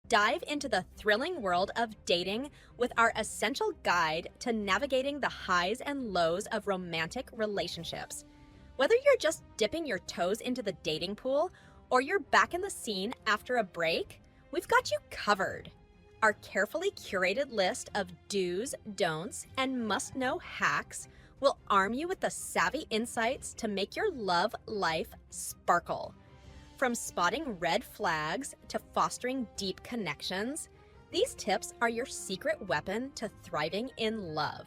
Dive into the thrilling world of dating with our essential guide to navigating the highs and lows of romantic relationships. Whether you're just dipping your toes into the dating pool or you're back in the scene after a break, we've got you covered. Our carefully curated list of do's, don'ts, and must-know hacks will arm you with the savvy insights to make your love life sparkle. From spotting red flags to fostering deep connections, these tips are your secret weapon to thriving in love.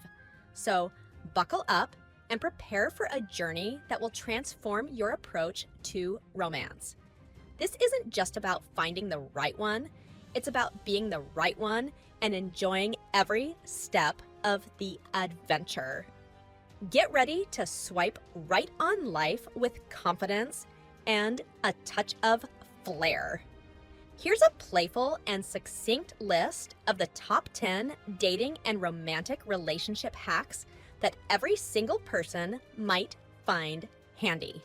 So buckle up and prepare for a journey that will transform your approach to romance. This isn't just about finding the right one, it's about being the right one and enjoying every step of the adventure. Get ready to swipe right on life with confidence and a touch of flair. Here's a playful and succinct list of the top 10 dating and romantic relationship hacks that every single person might find handy.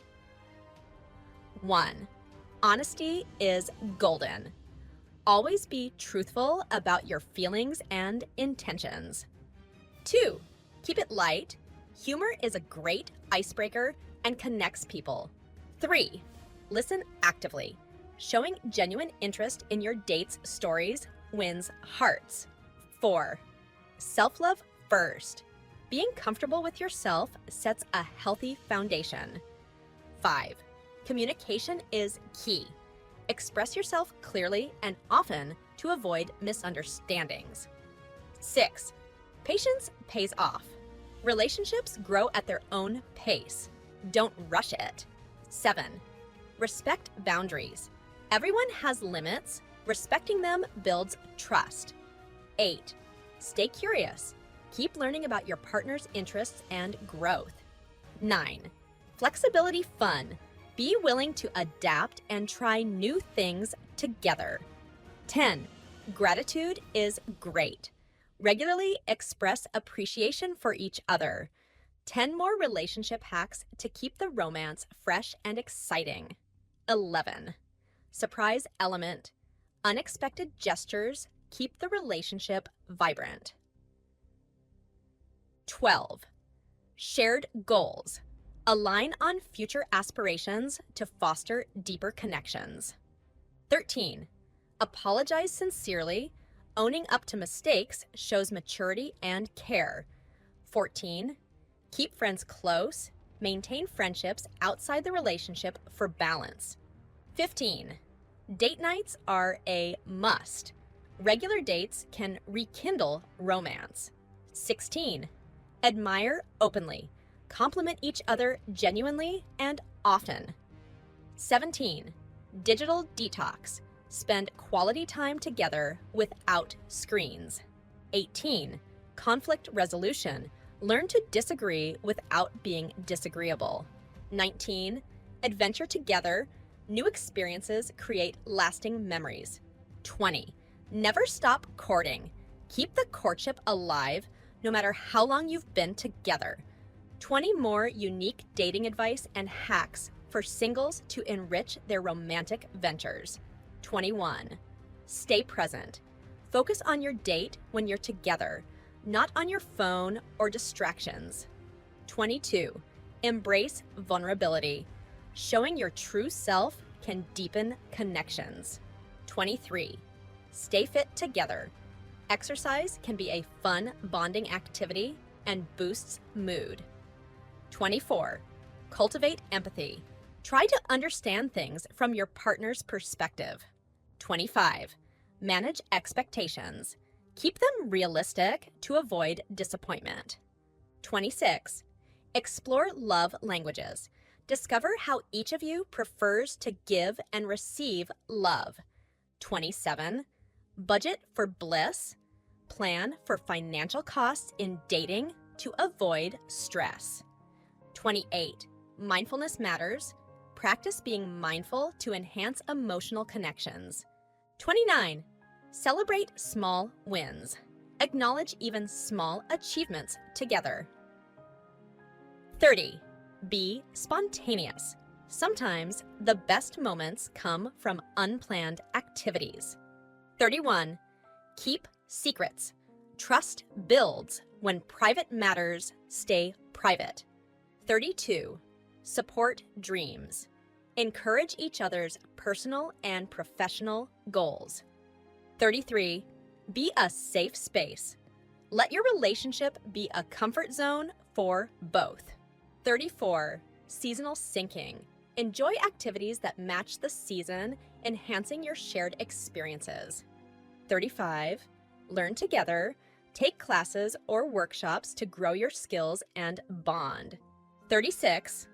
1. Honesty is golden. Always be truthful about your feelings and intentions. 2. Keep it light. Humor is a great icebreaker and connects people. 3. Listen actively. Showing genuine interest in your date's stories wins hearts. 4. Self-love first. Being comfortable with yourself sets a healthy foundation. 5. Communication is key. Express yourself clearly and often to avoid misunderstandings. 6. Patience pays off. Relationships grow at their own pace. Don't rush it. 7. Respect boundaries. Everyone has limits. Respecting them builds trust. 8. Stay curious. Keep learning about your partner's interests and growth. 9. Flexibility fun. Be willing to adapt and try new things together. 10. Gratitude is great. Regularly express appreciation for each other. 10 more relationship hacks to keep the romance fresh and exciting. 11. Surprise element. Unexpected gestures keep the relationship vibrant. 12. Shared goals. Align on future aspirations to foster deeper connections. 13. Apologize sincerely. Owning up to mistakes shows maturity and care. 14. Keep friends close. Maintain friendships outside the relationship for balance. 15. Date nights are a must. Regular dates can rekindle romance. 16. Admire openly. Compliment each other genuinely and often. 17. Digital detox. Spend quality time together without screens. 18. Conflict resolution. Learn to disagree without being disagreeable. 19. Adventure together. New experiences create lasting memories. 20. Never stop courting. Keep the courtship alive no matter how long you've been together. 20 more unique dating advice and hacks for singles to enrich their romantic ventures. 21. Stay present. Focus on your date when you're together, not on your phone or distractions. 22. Embrace vulnerability. Showing your true self can deepen connections. 23. Stay fit together. Exercise can be a fun bonding activity and boosts mood. 24. Cultivate empathy. Try to understand things from your partner's perspective. 25. Manage expectations. Keep them realistic to avoid disappointment. 26. Explore love languages. Discover how each of you prefers to give and receive love. 27. Budget for bliss. Plan for financial costs in dating to avoid stress. 28. Mindfulness matters. Practice being mindful to enhance emotional connections. 29. Celebrate small wins. Acknowledge even small achievements together. 30. Be spontaneous. Sometimes the best moments come from unplanned activities. 31. Keep secrets. Trust builds when private matters stay private. 32. Support dreams. Encourage each other's personal and professional goals. 33. Be a safe space. Let your relationship be a comfort zone for both. 34. Seasonal syncing. Enjoy activities that match the season, enhancing your shared experiences. 35. Learn together. Take classes or workshops to grow your skills and bond. 36.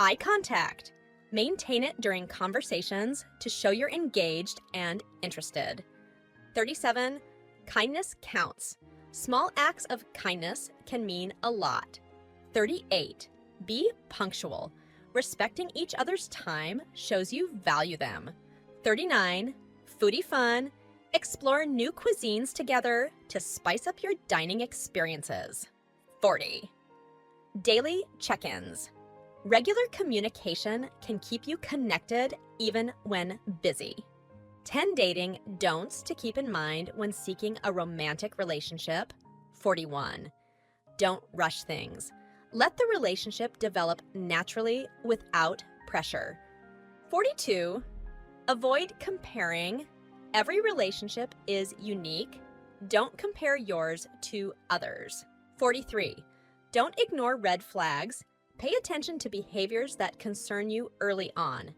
Eye contact. Maintain it during conversations to show you're engaged and interested. 37. Kindness counts. Small acts of kindness can mean a lot. 38. Be punctual. Respecting each other's time shows you value them. 39. Foodie fun. Explore new cuisines together to spice up your dining experiences. 40. Daily check-ins. Regular communication can keep you connected even when busy. 10 dating don'ts to keep in mind when seeking a romantic relationship. 41. Don't rush things. Let the relationship develop naturally without pressure. 42. Avoid comparing. Every relationship is unique. Don't compare yours to others. 43. Don't ignore red flags. Pay attention to behaviors that concern you early on.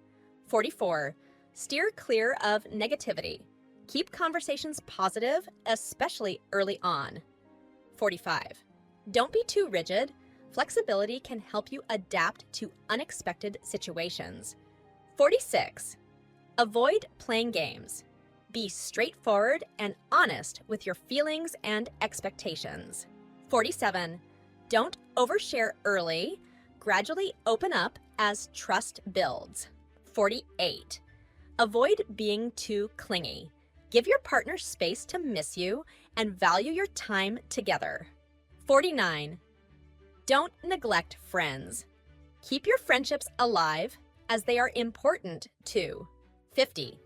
44. Steer clear of negativity. Keep conversations positive, especially early on. 45. Don't be too rigid. Flexibility can help you adapt to unexpected situations. 46. Avoid playing games. Be straightforward and honest with your feelings and expectations. 47. Don't overshare early. Gradually open up as trust builds. 48. Avoid being too clingy. Give your partner space to miss you and value your time together. 49. Don't neglect friends. Keep your friendships alive as they are important too. 50.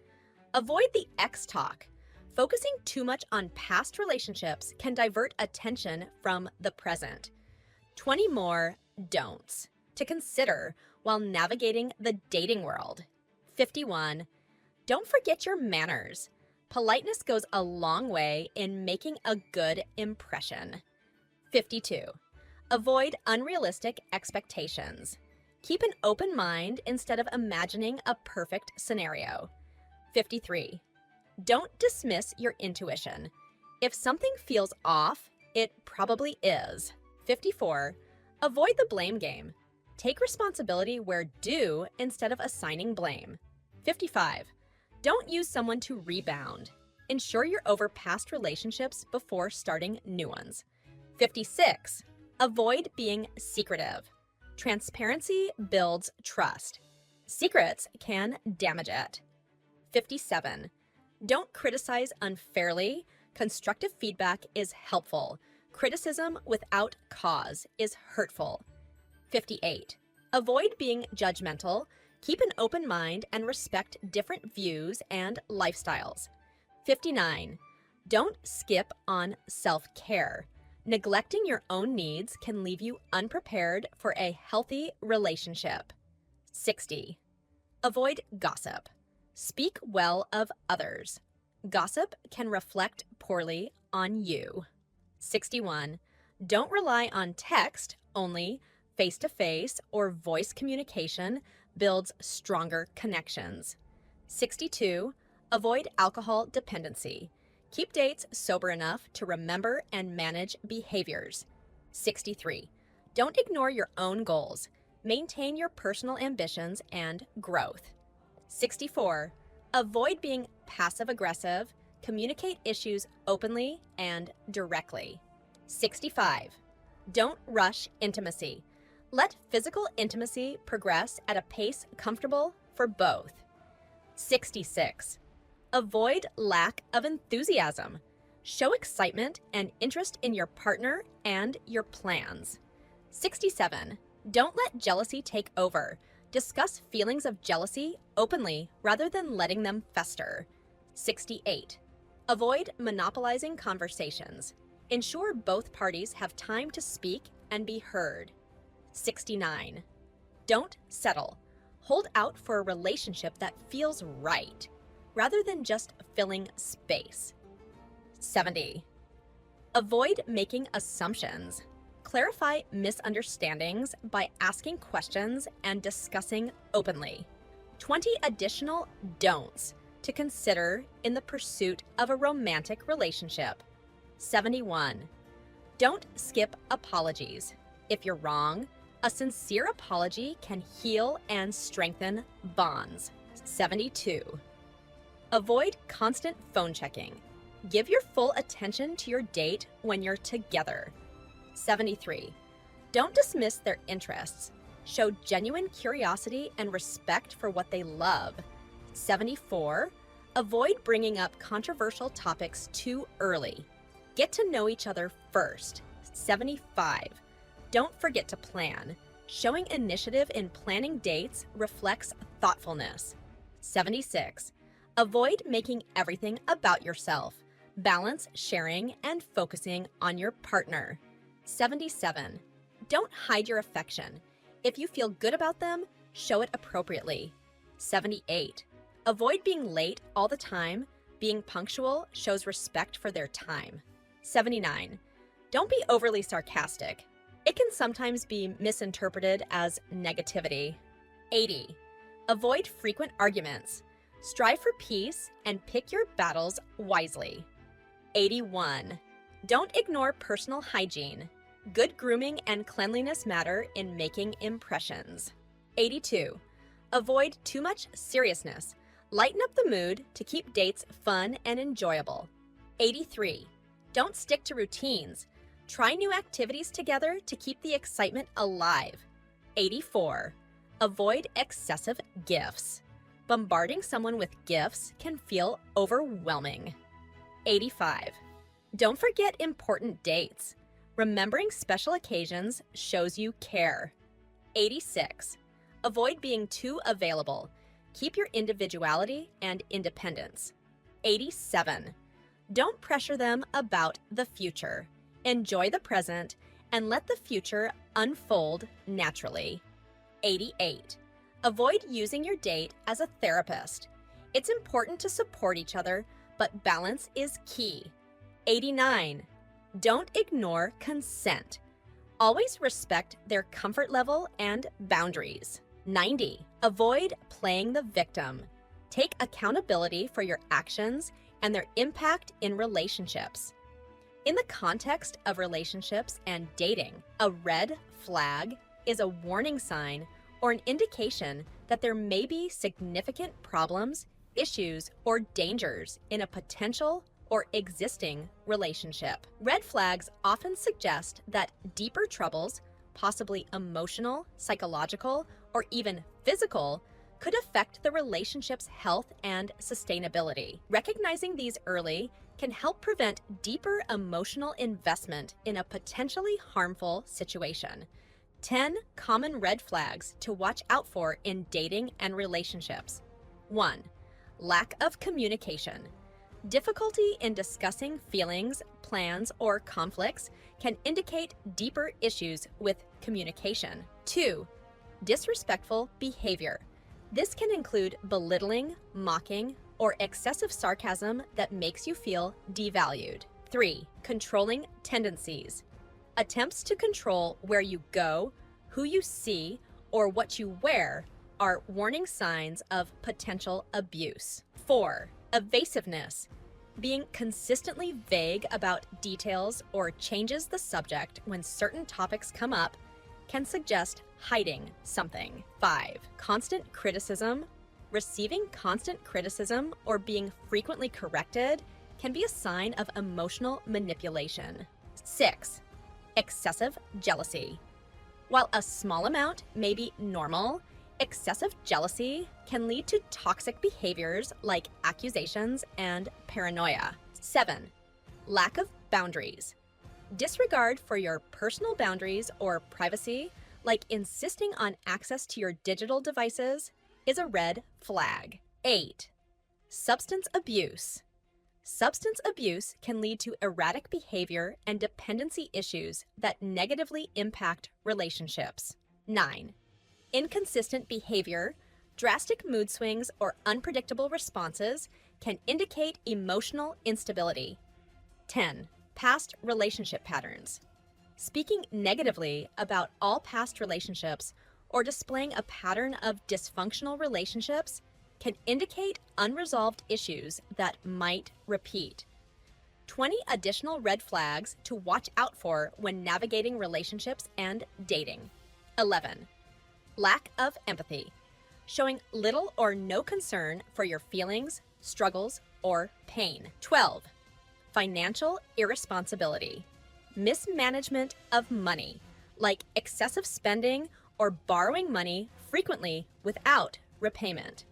Avoid the ex talk. Focusing too much on past relationships can divert attention from the present. 20 more don'ts to consider while navigating the dating world. 51. Don't forget your manners. Politeness goes a long way in making a good impression. 52. Avoid unrealistic expectations. Keep an open mind instead of imagining a perfect scenario. 53. Don't dismiss your intuition. If something feels off, it probably is. 54. Avoid the blame game. Take responsibility where due instead of assigning blame. 55. Don't use someone to rebound. Ensure you're over past relationships before starting new ones. 56. Avoid being secretive. Transparency builds trust. Secrets can damage it. 57. Don't criticize unfairly. Constructive feedback is helpful. Criticism without cause is hurtful. 58. Avoid being judgmental. Keep an open mind and respect different views and lifestyles. 59. Don't skip on self-care. Neglecting your own needs can leave you unprepared for a healthy relationship. 60. Avoid gossip. Speak well of others. Gossip can reflect poorly on you. 61. Don't rely on text only. Face-to-face or voice communication builds stronger connections. 62. Avoid alcohol dependency. Keep dates sober enough to remember and manage behaviors. 63. Don't ignore your own goals. Maintain your personal ambitions and growth. 64. Avoid being passive-aggressive. Communicate issues openly and directly. 65. Don't rush intimacy. Let physical intimacy progress at a pace comfortable for both. 66. Avoid lack of enthusiasm. Show excitement and interest in your partner and your plans. 67. Don't let jealousy take over. Discuss feelings of jealousy openly rather than letting them fester. 68. Avoid monopolizing conversations. Ensure both parties have time to speak and be heard. 69. Don't settle. Hold out for a relationship that feels right, rather than just filling space. 70. Avoid making assumptions. Clarify misunderstandings by asking questions and discussing openly. 20 additional don'ts to consider in the pursuit of a romantic relationship. 71. Don't skip apologies. If you're wrong, a sincere apology can heal and strengthen bonds. 72. Avoid constant phone checking. Give your full attention to your date when you're together. 73. Don't dismiss their interests. Show genuine curiosity and respect for what they love. 74. Avoid bringing up controversial topics too early. Get to know each other first. 75. Don't forget to plan. Showing initiative in planning dates reflects thoughtfulness. 76. Avoid making everything about yourself. Balance sharing and focusing on your partner. 77. Don't hide your affection. If you feel good about them, show it appropriately. 78. Avoid being late all the time. Being punctual shows respect for their time. 79. Don't be overly sarcastic. It can sometimes be misinterpreted as negativity. 80. Avoid frequent arguments. Strive for peace and pick your battles wisely. 81. Don't ignore personal hygiene. Good grooming and cleanliness matter in making impressions. 82. Avoid too much seriousness. Lighten up the mood to keep dates fun and enjoyable. 83. Don't stick to routines. Try new activities together to keep the excitement alive. 84. Avoid excessive gifts. Bombarding someone with gifts can feel overwhelming. 85. Don't forget important dates. Remembering special occasions shows you care. 86. Avoid being too available. Keep your individuality and independence. 87. Don't pressure them about the future. Enjoy the present and let the future unfold naturally. 88. Avoid using your date as a therapist. It's important to support each other, but balance is key. 89. Don't ignore consent. Always respect their comfort level and boundaries. 90. Avoid playing the victim. Take accountability for your actions and their impact in relationships. In the context of relationships and dating, a red flag is a warning sign or an indication that there may be significant problems, issues, or dangers in a potential or existing relationship. Red flags often suggest that deeper troubles, possibly emotional, psychological, or even physical, could affect the relationship's health and sustainability. Recognizing these early can help prevent deeper emotional investment in a potentially harmful situation. 10 common red flags to watch out for in dating and relationships. 1. Lack of communication. Difficulty in discussing feelings, plans, or conflicts can indicate deeper issues with communication. 2. Disrespectful behavior. This can include belittling, mocking, or excessive sarcasm that makes you feel devalued. 3. Controlling tendencies. Attempts to control where you go, who you see, or what you wear are warning signs of potential abuse. 4. Evasiveness. Being consistently vague about details or changes the subject when certain topics come up can suggest hiding something. 5. Constant criticism. Receiving constant criticism or being frequently corrected can be a sign of emotional manipulation. 6. Excessive jealousy. While a small amount may be normal, excessive jealousy can lead to toxic behaviors like accusations and paranoia. 7. Lack of boundaries. Disregard for your personal boundaries or privacy, like insisting on access to your digital devices, is a red flag. 8. Substance abuse. Substance abuse can lead to erratic behavior and dependency issues that negatively impact relationships. 9. Inconsistent behavior, drastic mood swings, or unpredictable responses can indicate emotional instability. 10. Past relationship patterns. Speaking negatively about all past relationships or displaying a pattern of dysfunctional relationships can indicate unresolved issues that might repeat. 20 additional red flags to watch out for when navigating relationships and dating. 11. Lack of empathy, showing little or no concern for your feelings, struggles, or pain. 12. Financial irresponsibility, mismanagement of money, like excessive spending or borrowing money frequently without repayment.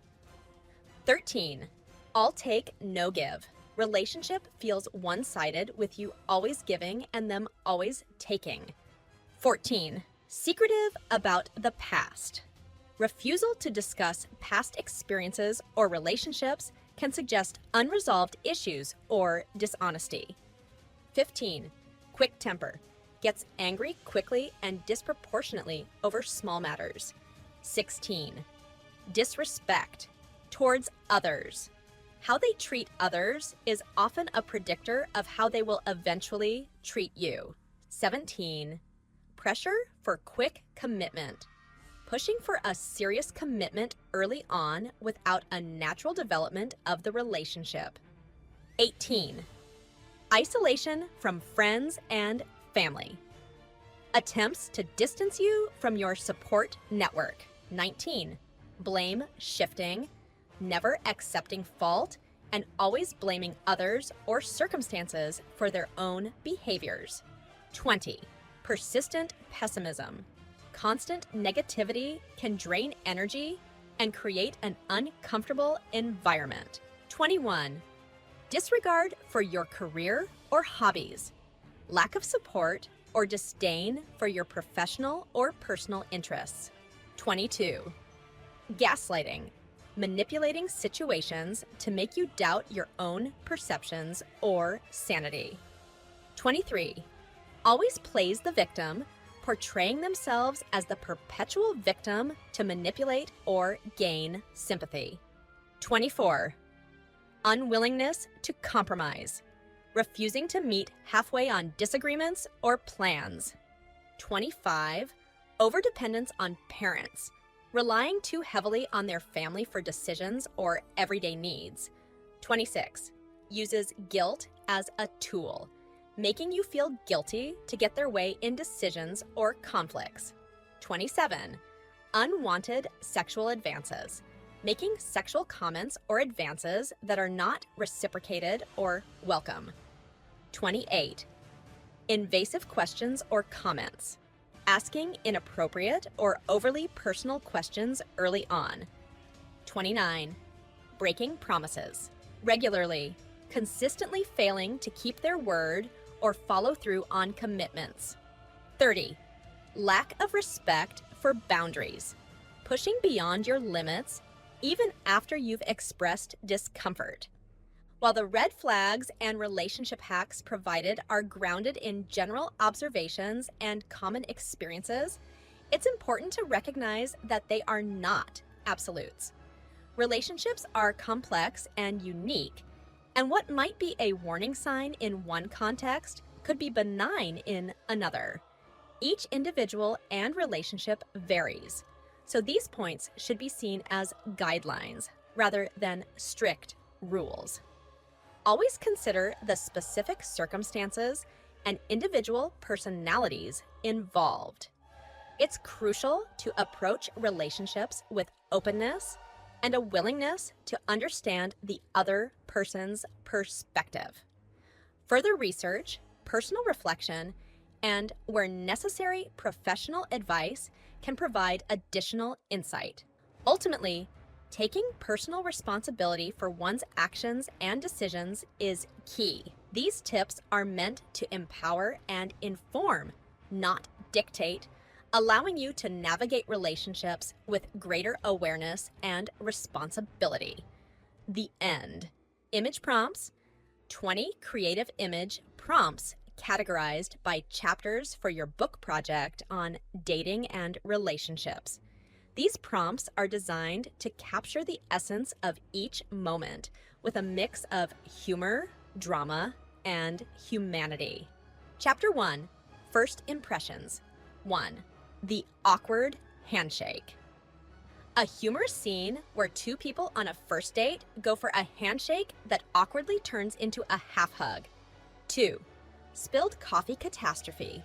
13. All take, no give. Relationship feels one-sided with you always giving and them always taking. 14. Secretive about the past. Refusal to discuss past experiences or relationships can suggest unresolved issues or dishonesty. 15. Quick temper. Gets angry quickly and disproportionately over small matters. 16. Disrespect towards others. How they treat others is often a predictor of how they will eventually treat you. 17. Pressure for quick commitment. Pushing for a serious commitment early on without a natural development of the relationship. 18. Isolation from friends and family. Attempts to distance you from your support network. 19. Blame shifting, never accepting fault, and always blaming others or circumstances for their own behaviors. 20. Persistent pessimism. Constant negativity can drain energy and create an uncomfortable environment. 21. Disregard for your career or hobbies. Lack of support or disdain for your professional or personal interests. 22. Gaslighting. Manipulating situations to make you doubt your own perceptions or sanity. 23. Always plays the victim, portraying themselves as the perpetual victim to manipulate or gain sympathy. 24. Unwillingness to compromise, refusing to meet halfway on disagreements or plans. 25. Overdependence on parents, relying too heavily on their family for decisions or everyday needs. 26. Uses guilt as a tool, making you feel guilty to get their way in decisions or conflicts. 27. Unwanted sexual advances, making sexual comments or advances that are not reciprocated or welcome. 28. Invasive questions or comments, asking inappropriate or overly personal questions early on. 29. Breaking promises, regularly, consistently failing to keep their word or follow through on commitments. 30. Lack of respect for boundaries, pushing beyond your limits even after you've expressed discomfort. While the red flags and relationship hacks provided are grounded in general observations and common experiences, it's important to recognize that they are not absolutes. Relationships are complex and unique, and what might be a warning sign in one context could be benign in another. Each individual and relationship varies, so these points should be seen as guidelines rather than strict rules. Always consider the specific circumstances and individual personalities involved. It's crucial to approach relationships with openness and a willingness to understand the other person's perspective. Further research, personal reflection, and, where necessary, professional advice can provide additional insight. Ultimately, taking personal responsibility for one's actions and decisions is key. These tips are meant to empower and inform, not dictate, allowing you to navigate relationships with greater awareness and responsibility. The end. Image prompts. 20 creative image prompts categorized by chapters for your book project on dating and relationships. These prompts are designed to capture the essence of each moment with a mix of humor, drama, and humanity. Chapter 1, First Impressions. 1. The awkward handshake. A humorous scene where two people on a first date go for a handshake that awkwardly turns into a half hug. 2. Spilled coffee catastrophe.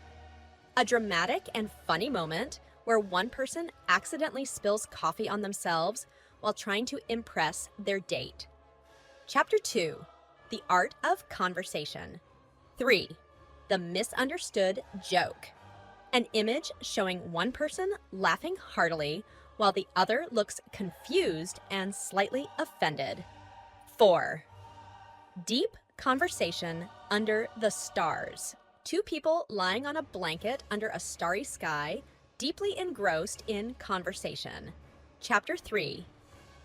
A dramatic and funny moment where one person accidentally spills coffee on themselves while trying to impress their date. Chapter 2, The Art of Conversation. 3. The Misunderstood Joke. An image showing one person laughing heartily while the other looks confused and slightly offended. 4. Deep conversation under the stars. Two people lying on a blanket under a starry sky, deeply engrossed in conversation. Chapter 3,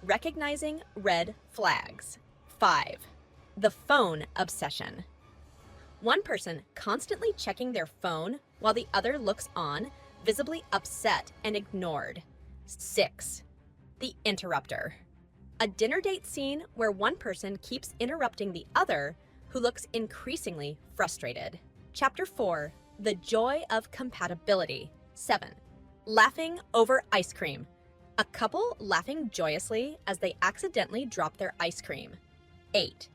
Recognizing Red Flags. 5. The Phone Obsession. One person constantly checking their phone while the other looks on, visibly upset and ignored. 6. The Interrupter. A dinner date scene where one person keeps interrupting the other, who looks increasingly frustrated. Chapter 4, The Joy of Compatibility. 7. Laughing over ice cream. A couple laughing joyously as they accidentally drop their ice cream. 8.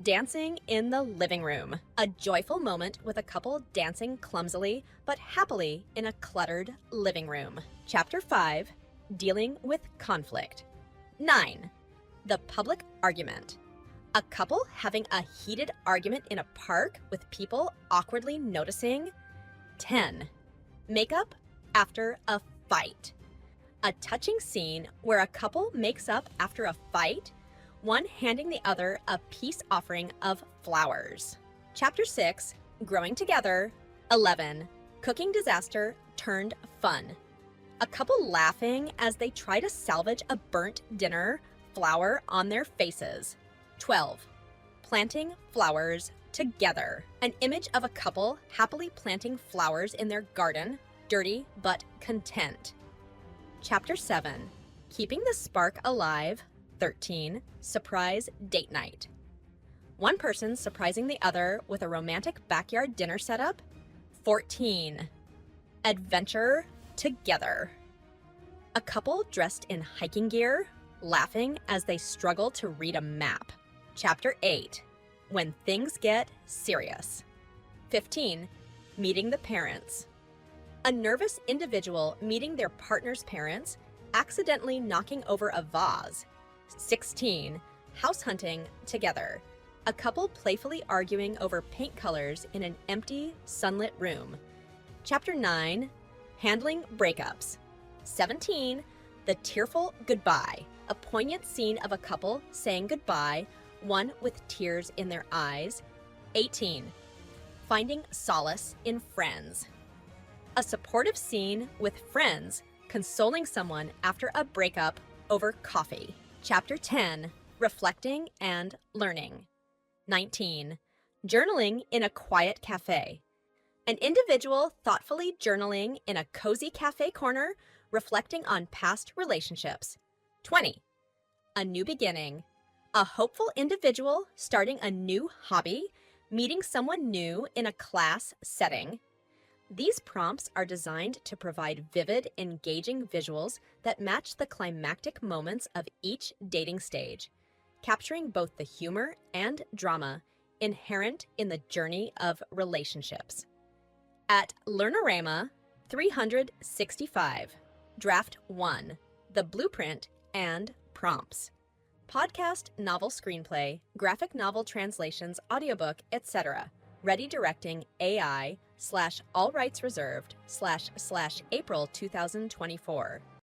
Dancing in the living room. A joyful moment with a couple dancing clumsily but happily in a cluttered living room. Chapter 5, Dealing with Conflict. 9. The Public Argument. A couple having a heated argument in a park with people awkwardly noticing. 10. Makeup after a fight. A touching scene where a couple makes up after a fight, one handing the other a peace offering of flowers. Chapter 6, Growing Together. 11. Cooking disaster turned fun. A couple laughing as they try to salvage a burnt dinner flower on their faces. 12. Planting flowers together. An image of a couple happily planting flowers in their garden, dirty but content. Chapter 7, Keeping the Spark Alive. 13. Surprise date night. One person surprising the other with a romantic backyard dinner setup. 14. Adventure together. A couple dressed in hiking gear, laughing as they struggle to read a map. Chapter 8, When Things Get Serious. 15. Meeting the parents. A nervous individual meeting their partner's parents, accidentally knocking over a vase. 16. House hunting together. A couple playfully arguing over paint colors in an empty, sunlit room. Chapter 9, Handling breakups. 17. The tearful goodbye. A poignant scene of a couple saying goodbye, one with tears in their eyes. 18. Finding solace in friends. A supportive scene with friends consoling someone after a breakup over coffee. Chapter 10, Reflecting and Learning. 19. Journaling in a quiet cafe. An individual thoughtfully journaling in a cozy cafe corner, reflecting on past relationships. 20. A new beginning. A hopeful individual starting a new hobby, meeting someone new in a class setting. These prompts are designed to provide vivid, engaging visuals that match the climactic moments of each dating stage, capturing both the humor and drama inherent in the journey of relationships. At Learnorama 365, Draft 1, The Blueprint and Prompts. Podcast, novel screenplay, graphic novel translations, audiobook, etc. Ready directing AI /all rights reserved /April 2024.